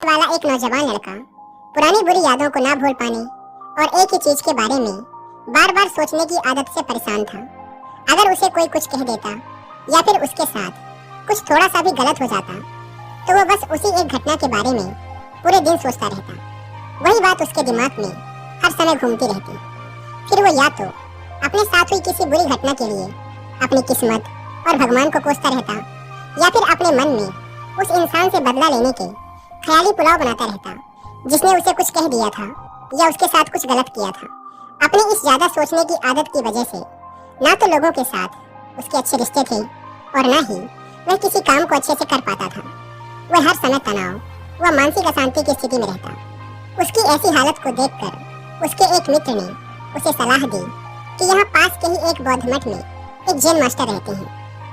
वाला एक नौजवान लड़का पुरानी बुरी यादों को ना भूल पाने और एक ही चीज के बारे में बार बार सोचने की आदत से परेशान था। अगर उसे कोई कुछ कह देता या फिर उसके साथ कुछ थोड़ा सा भी गलत हो जाता तो वो बस उसी एक घटना के बारे में पूरे दिन सोचता रहता। वही बात उसके दिमाग में हर समय घूमती रहती। फिर वो या तो अपने साथ हुई किसी बुरी घटना के लिए अपनी किस्मत और भगवान को कोसता रहता या फिर अपने मन में उस इंसान से बदला लेने के ख्याली पुलाव बनाता रहता जिसने उसे कुछ कह दिया था या उसके साथ कुछ गलत किया था। अपनी इस ज्यादा सोचने की आदत की वजह से ना तो लोगों के साथ उसके अच्छे रिश्ते थे और ना ही वह किसी काम को अच्छे से कर पाता था। वह हर समय तनाव व मानसिक अशांति की स्थिति में रहता। उसकी ऐसी हालत को देखकर उसके एक मित्र ने उसे सलाह दी कि यहाँ पास के ही एक बौद्ध मठ में एक जैन मास्टर रहते हैं,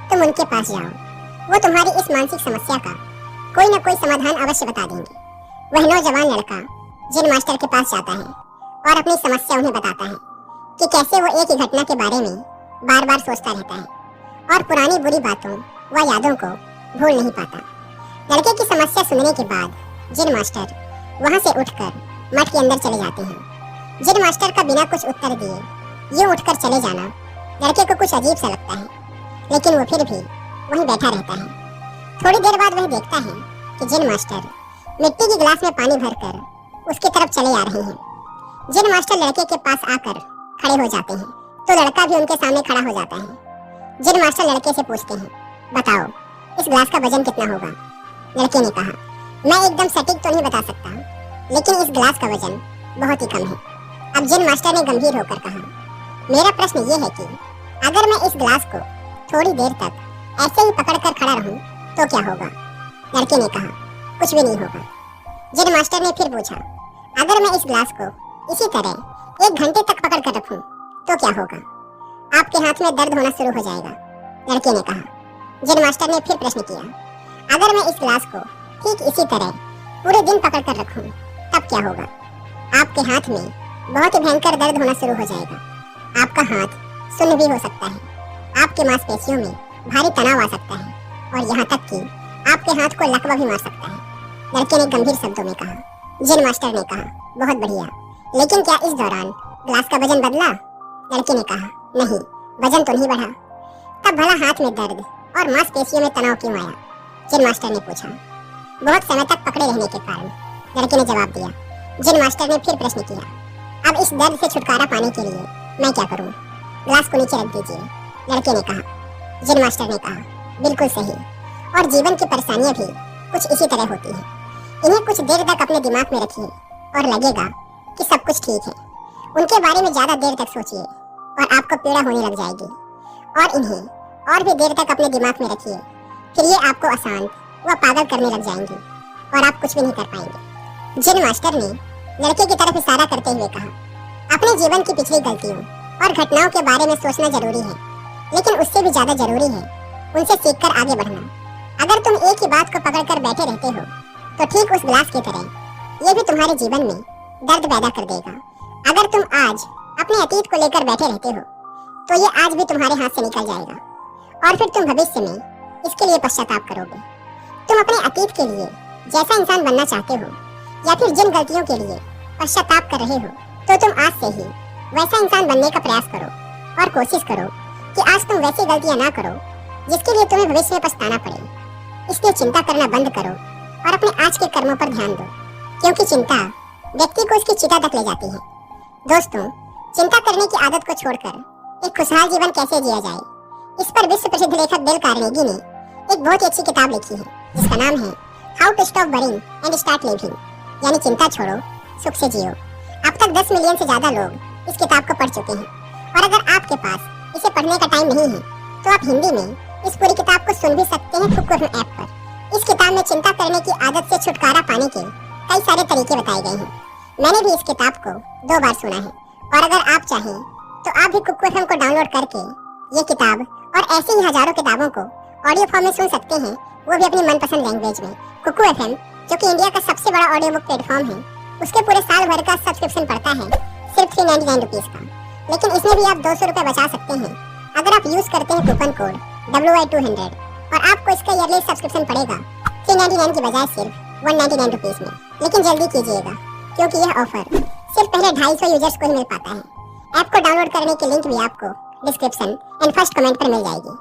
तुम उनके पास जाओ, वो तुम्हारी इस मानसिक समस्या का कोई न कोई समाधान अवश्य बता देंगे। वह नौजवान लड़का जैन मास्टर के पास जाता है और अपनी समस्या उन्हें बताता है कि कैसे वो एक ही घटना के बारे में बार बार सोचता रहता है और पुरानी बुरी बातों व यादों को भूल नहीं पाता। लड़के की समस्या सुनने के बाद जैन मास्टर वहां से उठकर मठ के अंदर चले जाते हैं। जैन मास्टर का बिना कुछ उत्तर दिए यूं उठकर चले जाना लड़के को कुछ अजीब सा लगता है, लेकिन वो फिर भी वहीं बैठा रहता है। थोड़ी देर बाद वह देखता है कि जैन मास्टर मिट्टी की गिलास में पानी भरकर उसकी तरफ चले आ रहे हैं। जैन मास्टर लड़के के पास आकर खड़े हो जाते हैं तो लड़का भी उनके सामने खड़ा हो जाता है। जैन मास्टर लड़के से पूछते हैं, बताओ इस गिलास का वजन कितना होगा? लड़के ने कहा, मैं एकदम सटीक तो नहीं बता सकता, लेकिन इस गिलास का वजन बहुत ही कम है। अब जैन मास्टर ने गंभीर होकर कहा, मेरा प्रश्न ये है कि अगर मैं इस गिलास को थोड़ी देर तक ऐसे ही पकड़कर खड़ा रहूं तो क्या होगा? लड़के ने कहा, कुछ भी नहीं होगा। जैन मास्टर ने फिर पूछा, अगर मैं इस गिलास को इसी तरह 1 घंटे तक पकड़ कर रखूं तो क्या होगा? आपके हाथ में दर्द होना शुरू हो जाएगा। लड़के ने कहा। जैन मास्टर ने फिर प्रश्न किया, अगर मैं इस गिलास को ठीक इसी तरह पूरे दिन पकड़ कर रखूं तब क्या होगा? आपके हाथ में बहुत ही भयंकर दर्द होना शुरू हो जाएगा। आपका हाथ सुन्न भी हो सकता है, आपके मांसपेशियों में भारी तनाव आ सकता है और यहाँ तक कि आपके हाथ को लकवा भी मार सकता है। लड़के ने गंभीर शब्दों में कहा। जैन मास्टर ने कहा, बहुत बढ़िया, लेकिन क्या इस दौरान ग्लास का वजन बदला? लड़के ने कहा, नहीं, वजन तो नहीं बढ़ा। तब भला हाथ में दर्द और मांसपेशियों में तनाव क्यों आया? जैन मास्टर ने पूछा। बहुत समय तक पकड़े रहने के कारण, लड़के ने जवाब दिया। जैन मास्टर ने फिर प्रश्न किया, अब इस दर्द से छुटकारा पाने के लिए मैं क्या करूं? ग्लास को नीचे रख दीजिए। लड़के ने कहा। जैन मास्टर ने कहा, बिल्कुल सही, और जीवन की परेशानियां भी कुछ इसी तरह होती हैं। इन्हें कुछ देर तक अपने दिमाग में रखिए और लगेगा कि सब कुछ ठीक है। उनके बारे में ज्यादा देर तक सोचिए और आपको पीड़ा होने लग जाएगी, और इन्हें और भी देर तक अपने दिमाग में रखिए, फिर ये आपको अशांत व पागल करने लग जाएंगी और आप कुछ भी नहीं कर पाएंगे। जैन मास्टर ने लड़के की तरफ इशारा करते हुए कहा, अपने जीवन की पिछली गलतियों और घटनाओं के बारे में सोचना जरूरी है, लेकिन उससे भी ज्यादा जरूरी है उनसे सीखकर आगे बढ़ना। अगर तुम एक ही बात को पकड़कर बैठे रहते हो तो ठीक उस गिलास की तरह ये भी तुम्हारे जीवन में दर्द पैदा कर देगा। अगर तुम आज अपने अतीत को लेकर बैठे रहते हो तो ये आज भी तुम्हारे हाथ से निकल जाएगा और फिर तुम भविष्य में इसके लिए पश्चाताप करोगे। तुम अपने अतीत के लिए जैसा इंसान बनना चाहते हो या फिर जिन गलतियों के लिए पश्चाताप कर रहे हो तो तुम आज से ही वैसा इंसान बनने का प्रयास करो और कोशिश करो कि आज तुम वैसी गलतियां ना करो जिसके लिए तुम्हें भविष्य में पछताना पड़े। इसलिए चिंता करना बंद करो और अपने आज के कर्मों पर ध्यान दो, क्योंकि चिंता व्यक्ति को उसकी चिता तक ले जाती है। दोस्तों, चिंता करने की आदत को छोड़कर एक खुशहाल जीवन कैसे जिया जाए, इस पर विश्व प्रसिद्ध लेखक डेल कार्नेगी ने एक बहुत ही अच्छी किताब लिखी है जिसका नाम है how to stop worrying and start living, यानी चिंता छोड़ो सुख से जियो। अब तक 10 मिलियन से ज्यादा लोग इस किताब को पढ़ चुके हैं, और अगर आपके पास इसे पढ़ने का टाइम नहीं है तो आप हिंदी में इस पूरी किताब को सुन भी सकते हैं कुकुर ऐप पर। इस किताब में चिंता करने की आदत से छुटकारा पाने के कई सारे तरीके बताए गए हैं। मैंने भी इस किताब को 2 बार सुना है, और अगर आप चाहें तो आप भी कुकुर को डाउनलोड करके ये किताब और ऐसे ही हजारों किताबों को ऑडियो फॉर्म में सुन सकते हैं, वो भी अपनी मनपसंद लैंग्वेज में। कुकू FM, जो कि इंडिया का सबसे बड़ा ऑडियो बुक प्लेटफॉर्म है, उसके पूरे साल भर का सब्सक्रिप्शन पड़ता है सिर्फ 399 रुपीज का, लेकिन इसमें भी आप 200 रुपए बचा सकते हैं अगर आप यूज करते हैं कूपन कोड WI200, और आपको इसका ईयरली सब्सक्रिप्शन पड़ेगा 399 की बजाय सिर्फ 199 रुपीस में। लेकिन जल्दी कीजिएगा क्योंकि यह ऑफर सिर्फ पहले 250 यूजर्स को ही मिल पाता है। ऐप को डाउनलोड करने की लिंक भी आपको डिस्क्रिप्शन एंड फर्स्ट कमेंट पर मिल जाएगी।